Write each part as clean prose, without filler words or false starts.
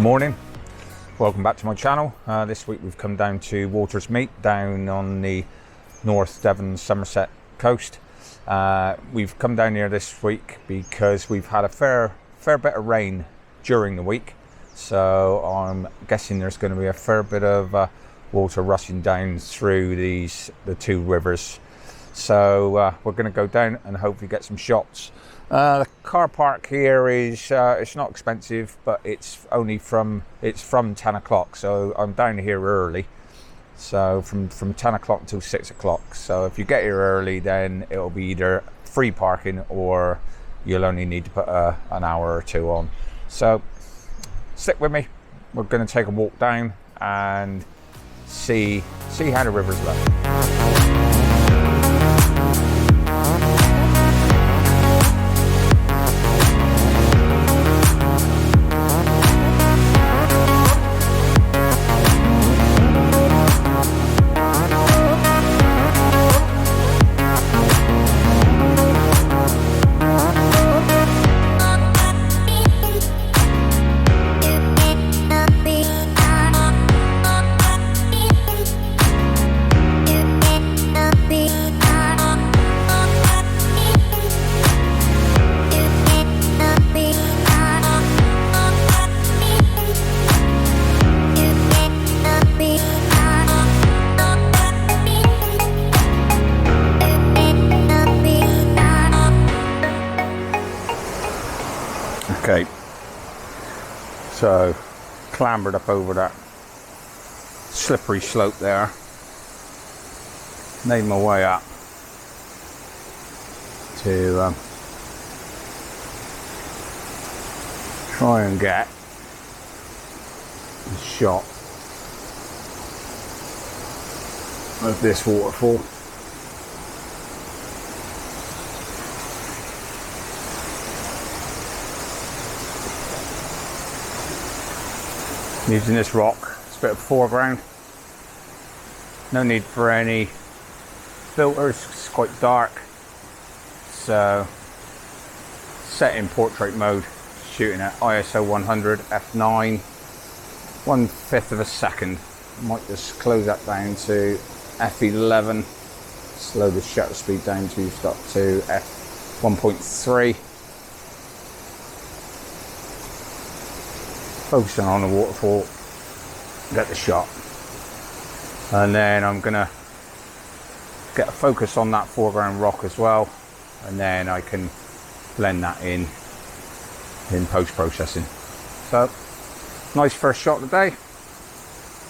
morning, welcome back to my channel. This week we've come down to Watersmeet down on the North Devon Somerset coast. We've come down here this week because we've had a fair bit of rain during the week, so I'm guessing there's going to be a fair bit of water rushing down through the two rivers. So we're going to go down and hopefully get some shots. The car park here is it's not expensive, but it's from 10 o'clock, so I'm down here early, so from 10 o'clock until 6 o'clock. So if you get here early, then it'll be either free parking or you'll only need to put an hour or two on. So stick with me, we're going to take a walk down and see how the river's look. Okay, so clambered up over that slippery slope there, made my way up to try and get a shot of this waterfall. Using this rock, it's a bit of foreground. No need for any filters, it's quite dark. So, set in portrait mode, shooting at ISO 100 f9, 1/5 of a second. Might just close that down to f11, slow the shutter speed down to f1.3. Focusing on the waterfall, get the shot, and then I'm gonna get a focus on that foreground rock as well, and then I can blend that in post-processing. So nice first shot of the day.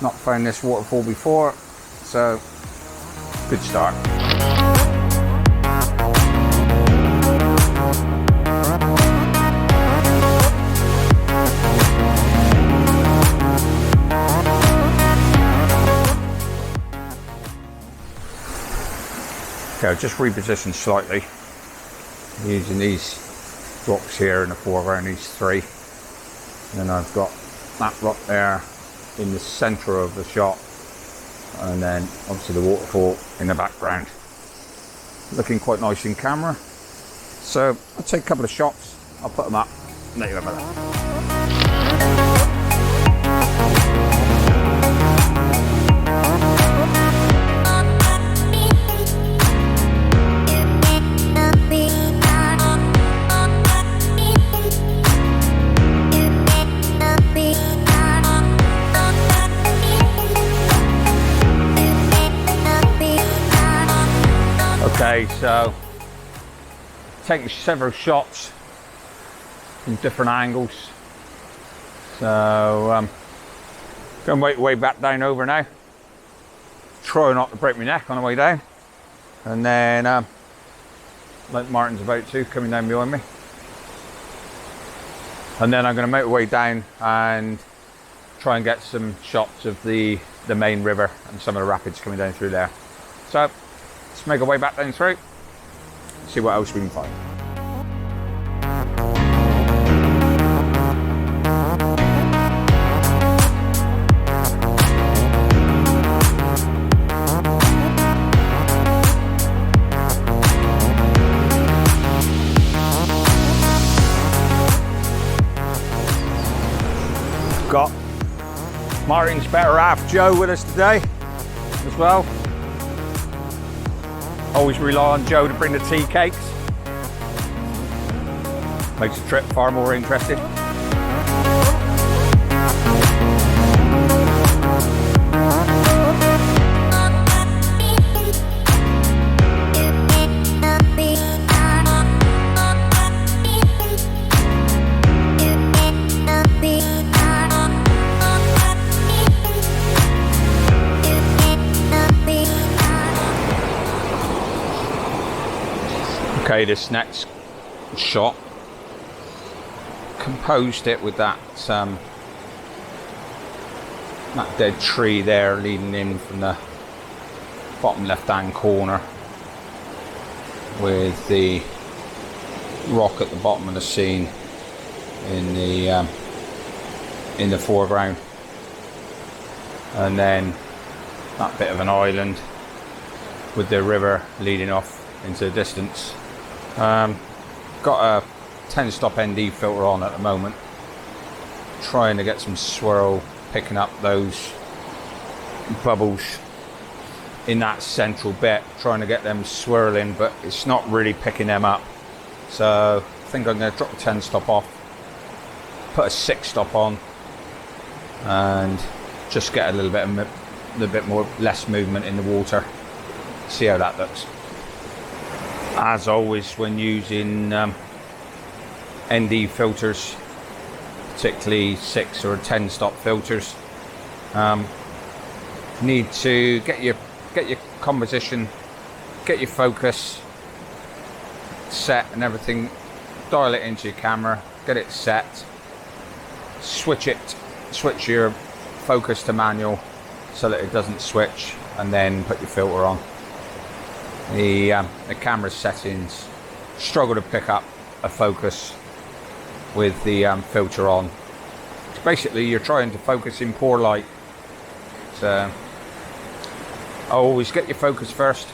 Not found this waterfall before, so good start. Okay, I've just repositioned slightly using these rocks here in the foreground, these three. And then I've got that rock there in the centre of the shot, and then obviously the waterfall in the background. Looking quite nice in camera. So I'll take a couple of shots, I'll put them up, and let you have a look. Okay, so taking several shots from different angles. So going way back down over now. Try not to break my neck on the way down. And then like Martin's about to, coming down behind me. And then I'm going to make my way down and try and get some shots of the main river and some of the rapids coming down through there. So let's make our way back down through, see what else we can find. got Martin's better half Joe with us today as well. Always rely on Joe to bring the tea cakes. Makes the trip far more interesting. Okay, this next shot, composed it with that dead tree there leading in from the bottom left hand corner, with the rock at the bottom of the scene in the foreground, and then that bit of an island with the river leading off into the distance. Got a 10 stop ND filter on at the moment, trying to get some swirl, picking up those bubbles in that central bit, trying to get them swirling, but it's not really picking them up. So I think I'm going to drop the 10 stop off, put a 6 stop on, and just get a little bit more less movement in the water. See how that looks. As always, when using ND filters, particularly 6 or 10 stop filters, need to get your composition, get your focus set and everything, dial it into your camera, get it set, switch your focus to manual so that it doesn't switch, and then put your filter on. The camera settings struggle to pick up a focus with the filter on. Basically, you're trying to focus in poor light. So always get your focus first,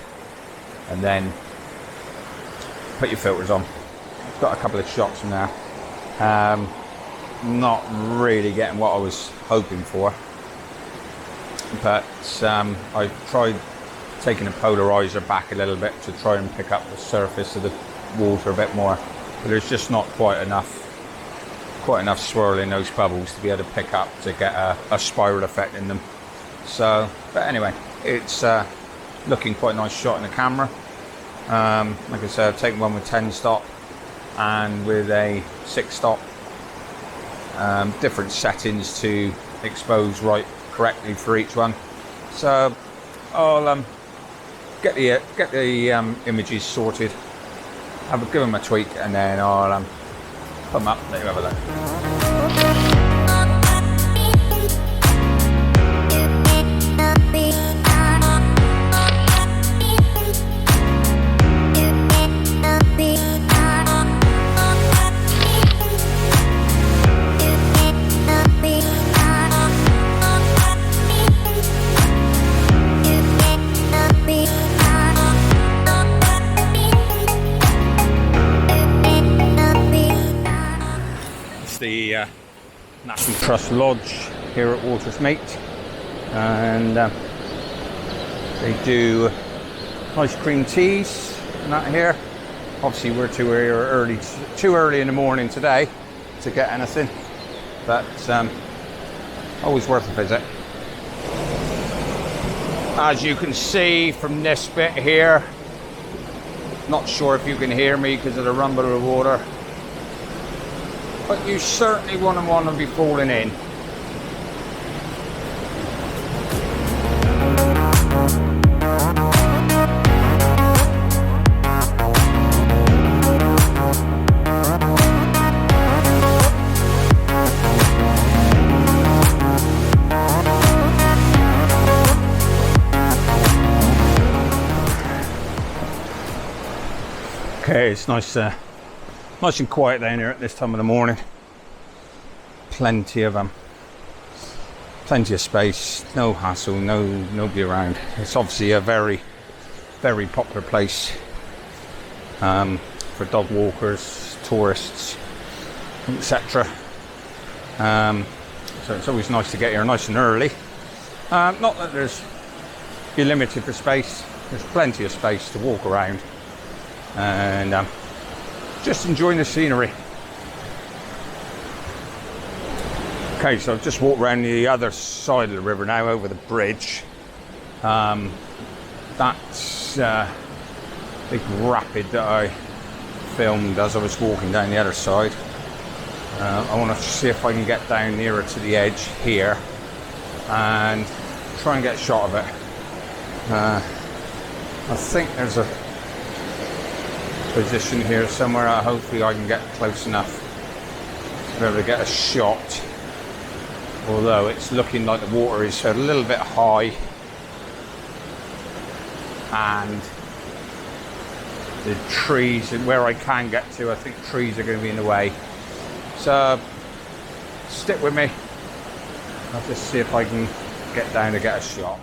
and then put your filters on. Got a couple of shots now. Not really getting what I was hoping for, but I tried taking the polarizer back a little bit to try and pick up the surface of the water a bit more, but there's just not quite enough swirl in those bubbles to be able to pick up to get a spiral effect in them. So, but anyway, it's looking quite a nice shot in the camera. Like I said, I've taken one with 10 stop and with a 6 stop. Different settings to expose right correctly for each one. So I'll get the images sorted, give them a tweak, and then I'll put them up, let you have a look. The National Trust Lodge here at Watersmeet, and they do ice cream teas and that here. Obviously we're too early in the morning today to get anything, but always worth a visit. As you can see from this bit here, not sure if you can hear me because of the rumble of the water, but you certainly wouldn't want to be falling in. Okay, it's nice and quiet down here at this time of the morning. Plenty of space, no hassle, nobody around. It's obviously a very, very popular place for dog walkers, tourists, etc. So it's always nice to get here nice and early. Not that you're limited for space. There's plenty of space to walk around and just enjoying the scenery. Okay, so I've just walked around the other side of the river now, over the bridge. That's a big rapid that I filmed as I was walking down the other side. I want to see if I can get down nearer to the edge here and try and get a shot of it. I think there's a position here somewhere. Hopefully I can get close enough to be able to get a shot, although it's looking like the water is a little bit high and the trees, and where I can get to, I think trees are going to be in the way. So stick with me. I'll just see if I can get down to get a shot.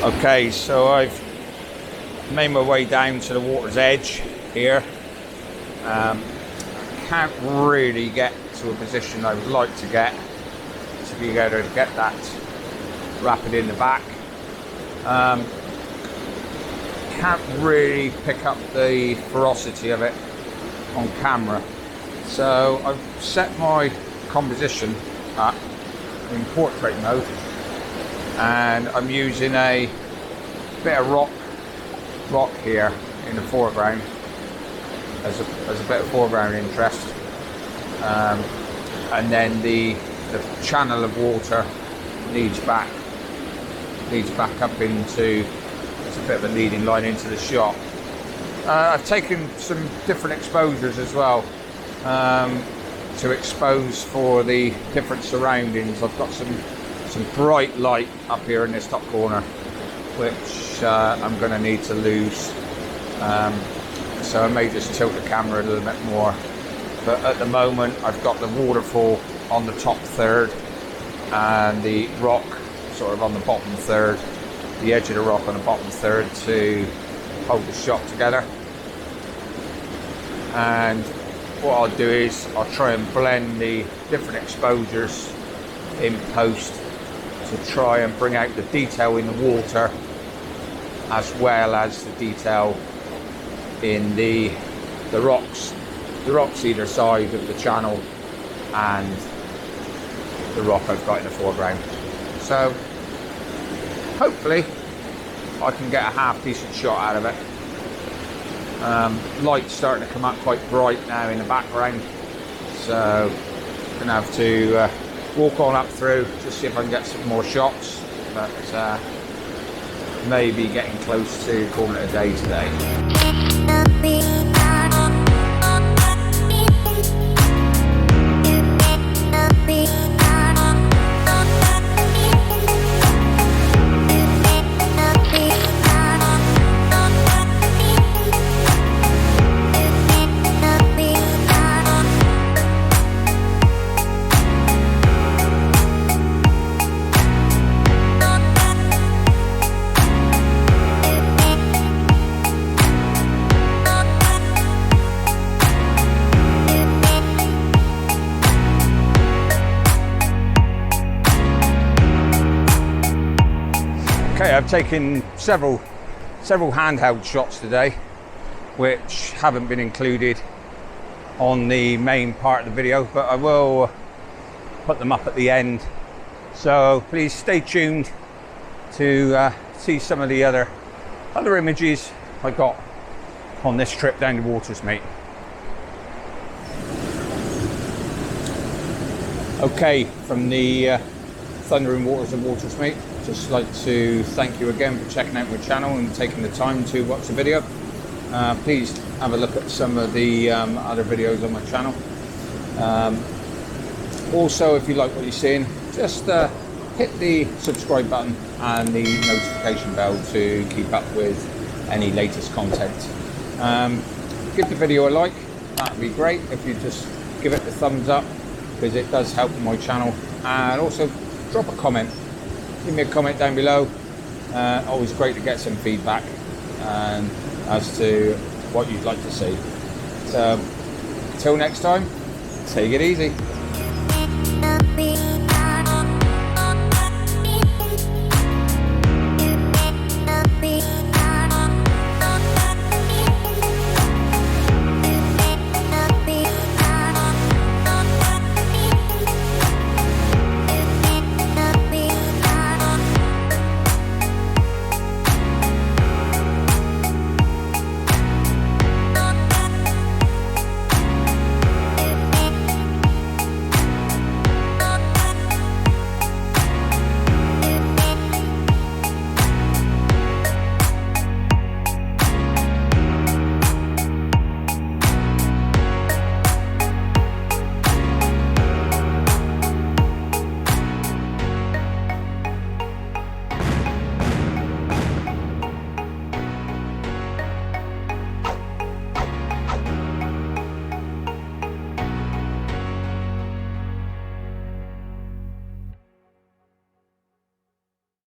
Okay, so I've made my way down to the water's edge here. Can't really get to a position I would like to get to be able to get that rapid in the back. Can't really pick up the ferocity of it on camera. So I've set my composition up in portrait mode, and I'm using a bit of rock here in the foreground as a bit of foreground interest, and then the channel of water leads back up into, it's a bit of a leading line into the shot. I've taken some different exposures as well to expose for the different surroundings. I've got some bright light up here in this top corner, which I'm going to need to lose. So I may just tilt the camera a little bit more. But at the moment, I've got the waterfall on the top third and the rock sort of on the bottom third, the edge of the rock on the bottom third to hold the shot together. And what I'll do is I'll try and blend the different exposures in post to try and bring out the detail in the water as well as the detail in the rocks either side of the channel and the rock I've got in the foreground. So hopefully I can get a half decent shot out of it. Light's starting to come up quite bright now in the background, so I'm gonna have to walk on up through to see if I can get some more shots, but maybe getting close to calling it a day today. Okay, I've taken several handheld shots today, which haven't been included on the main part of the video, but I will put them up at the end. So please stay tuned to see some of the other images I got on this trip down to Watersmeet. Okay, from the thundering waters of Watersmeet, just like to thank you again for checking out my channel and taking the time to watch the video. Please have a look at some of the other videos on my channel. Also, if you like what you're seeing, just hit the subscribe button and the notification bell to keep up with any latest content. Give the video a like, that'd be great if you just give it the thumbs up, because it does help my channel. And also drop a comment, give me a comment down below. Always great to get some feedback as to what you'd like to see. So till next time, take it easy.